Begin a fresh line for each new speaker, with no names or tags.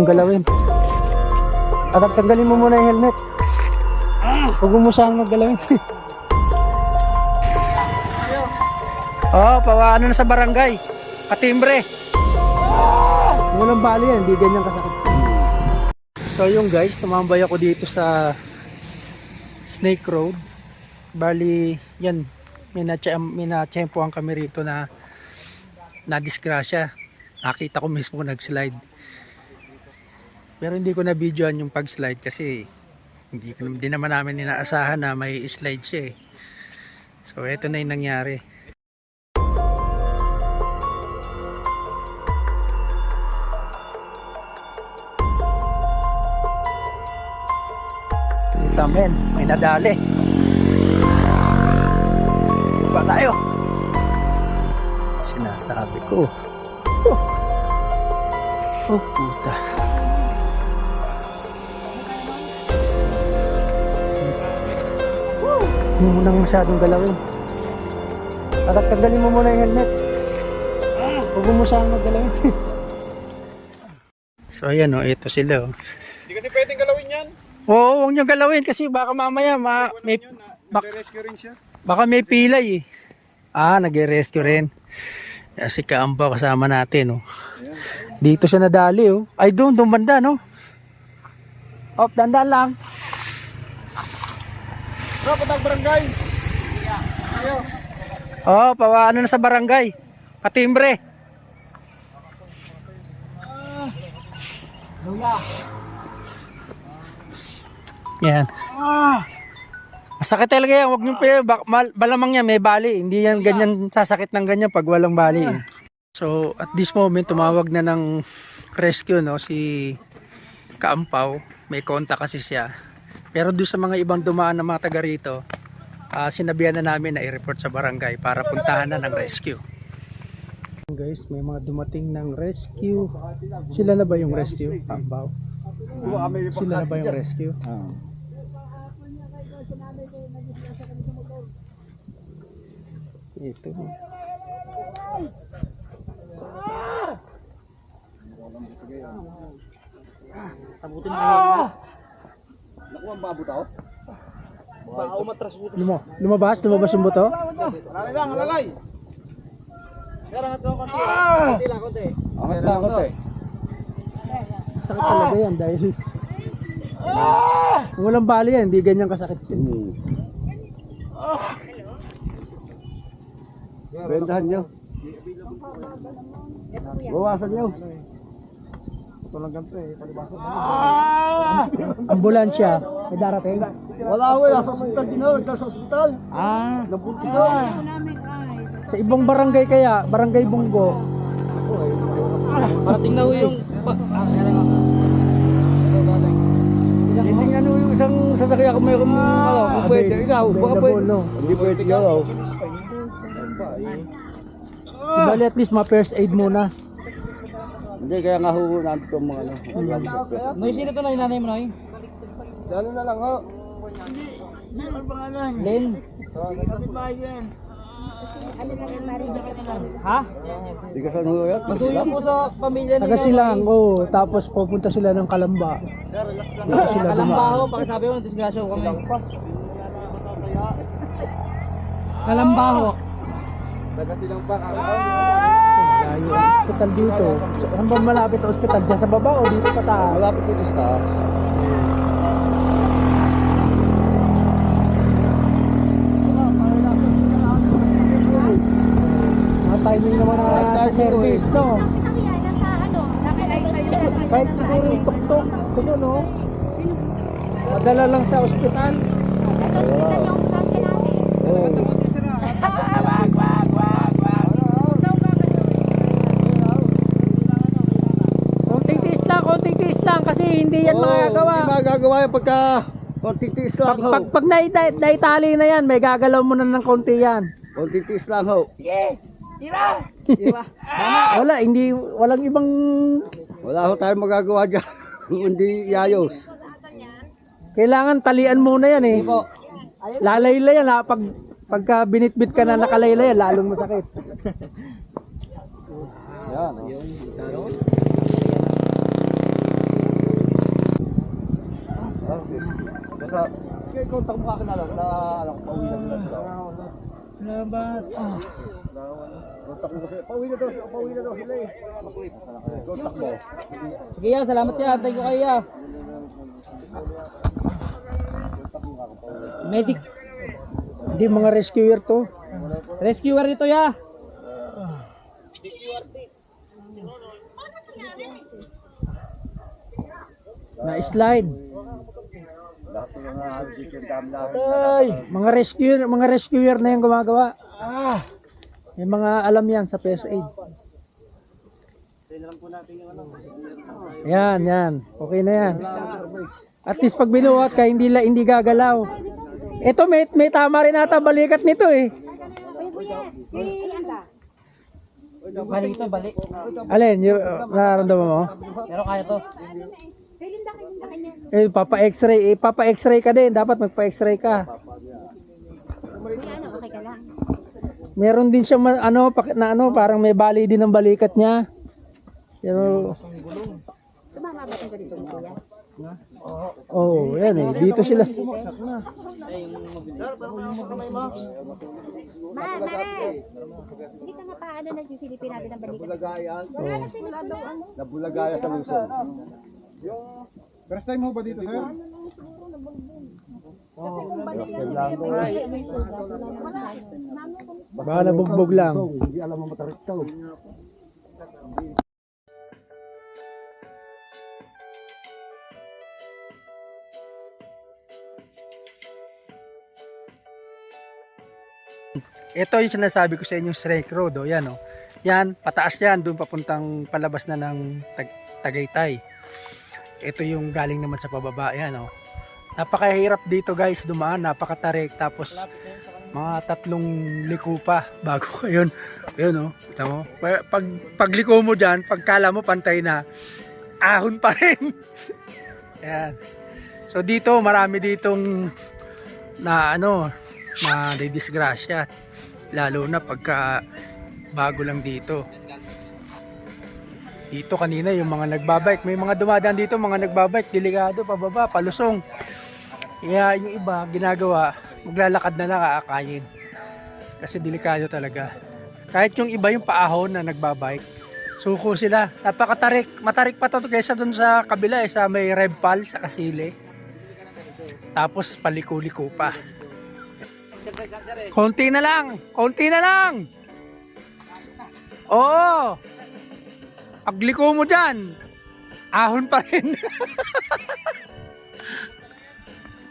masyadong galawin. At tanggalin mo muna yung helmet. Huwag mo siyang maggalawin. Oh, pawaano na sa barangay. Katimbre. Walang bali yan, hindi ganyan kasakit. So yung guys, tumambay ako dito sa Snake Road. Bali, yan, may natsempohan kami rito na disgrasya. Nakita ko mismo nag-slide. Pero hindi ko na videoan yung pag-slide kasi hindi naman namin inaasahan na may slide siya eh. So eto na yung nangyari. Ito men, may nadali. Ba tayo? Sinasabi ko. Oh puta. Hindi mo nang masyadong galawin. At tanggalin mo muna yung helmet. Huwag mo siyang maggalawin. So ayan o, ito sila o.
Hindi kasi pwedeng galawin yan.
Oo, huwag nyo galawin kasi baka mamaya
Nagre-rescue rin siya.
baka may pilay eh. Ah, nagre-rescue rin. Si Kaambaw kasama natin oh. Dito siya nadali oh. Ay doon banda no. Op, dandan lang.
Bro, patang barangay. Ayo.
Oh, pawaano na sa barangay. Katimbre. Yan. Masakit talaga yan. Huwag nyo balamang yan, may bali. Hindi yan ganyan sasakit ng ganyan pag walang bali. Eh. So, at this moment, tumawag na ng rescue, no, si Kaampaw. May kontak kasi siya. Pero doon sa mga ibang dumaan na mga taga rito, sinabihan na namin na i-report sa barangay para puntahan na ng rescue. Guys, may mga dumating ng rescue. Sila na ba yung rescue? Kaampaw? Sila na ba yung rescue? Ito.
Tabutin na. Naku, ang babo tao. Baka umatras buto.
Lumabas yung buto?
Alalay lang, alalay. Pero nga ito, konti lang, konti. Okay lang, konti.
Sakit talaga yan dahil kung walang bali yan, hindi ganyan kasakit yun.
Bentahan nyo. Bawasan nyo. Ito lang ganito eh.
Ambulansya, may darating?
Wala ko, nasa ospital din ako. Nasa ospital. Nabuntis ako.
Sa ibang barangay kaya, barangay Bunggo.
Parating na ho yung... Hindi nga yung isang sasakyan kung mayroong kung pwede. Ikaw, baka pwede. Hindi pwede ikaw.
Bali at least ma-first aid muna.
Hindi, kaya nga huhunan ito mga
May sino to na nanay mo na yun?
Lalo na lang ho. Hindi, ano pangalan?
Len?
Kapit bahay yan.
Ha?
Hindi ka saan ho yan?
Masuyo po sa pamilya nila. Taga silang, oh, tapos pupunta sila ng Kalamba. Dito sila
Kalambaho, pakisabi ko ng disgrasya ko kami.
Kalambaho.
Taga silang pa.
Layo ang hospital dito. Saan ba malapit ang hospital? Diyan sa baba o dito sa taas?
Malapit dito sa taas.
Mga timing naman sa service, no? Kahit siguro yung tuktok. Ito, no? Madala lang sa ospital. Konting tiis lang kasi hindi yan magagawa.
Hindi magagawa yan pagka konting tiis lang ho.
Pag naitali na yan, may gagalaw mo na ng konti yan.
Konting tiis lang ho.
Wala, walang ibang...
Wala ho tayong magagawa dyan. Hindi yayos.
Kailangan talian muna yan eh. Lalayla yan ha. Pagka binitbit ka na nakalayla yan, lalong masakit.
Yan. sa... Kaya contact mo kakilala ko na alam ko, pauwi na nila sila.
Salamat.
Contact mo kasi, pauwi na daw sila eh. Contact mo.
Sige ya, salamat ya. Thank you kayo ya. Medic.
Hindi mga rescuer to.
Rescuer ito ya.
Na slide.
Lahat ng mga weekend kami lahat.
Ay, mga rescuer na yung gumagawa. May mga alam yan sa first aid. Yan. Okay na yan. At least pag binuhat ka, hindi gagalaw. Ito may tama rin ata balikat nito eh.
Balik ito, balik.
Alin, yung nararamdaman mo?
Pero kaya to.
Papa-x-ray ka din. Dapat magpa-x-ray ka.
Okay ka lang.
Meron din siya parang may bali din ang balikat niya. Pero
Tumama ba itong ganito ni Kuya?
yan eh. Dito sila.
Mare! Hindi ka nga paano nagsisilipin natin ang balikat.
Bulagayan.
Wala na sila doon.
Nabulagaya sa Luzon.
First time mo ba dito, sir?
Kasi kung balik yan, may sugat. Wala.
Baka nabugbog lang.
Hindi alam mo matarik ka.
Ito yung sinasabi ko sa inyong strike road. Yan o. Yan, pataas yan. Doon papuntang palabas na ng Tagaytay. Ito yung galing naman sa pababa. Yan o. Napakahirap dito guys dumaan. Napakatarik. Tapos mga 3 liko pa bago yun. Yun o. Kita mo? Pag liko mo dyan, pagkala mo pantay na, ahon pa rin. Yan. So dito, marami ditong na disgrasya. Lalo na pagka bago lang dito. Dito kanina yung mga nagbabike, may mga dumadaan dito, mga nagbabike, delikado, pababa, palusong. Kaya yung iba, ginagawa, maglalakad na lang aakayin. Kasi delikado talaga. Kahit yung iba yung paahon na nagbabike, suko sila. Napakatarik, matarik pa to kaysa dun sa kabila, sa may Revpal, sa Kasile. Tapos paliko-liko pa. Konti na lang! Oo! Pagliko mo dyan, ahon pa rin.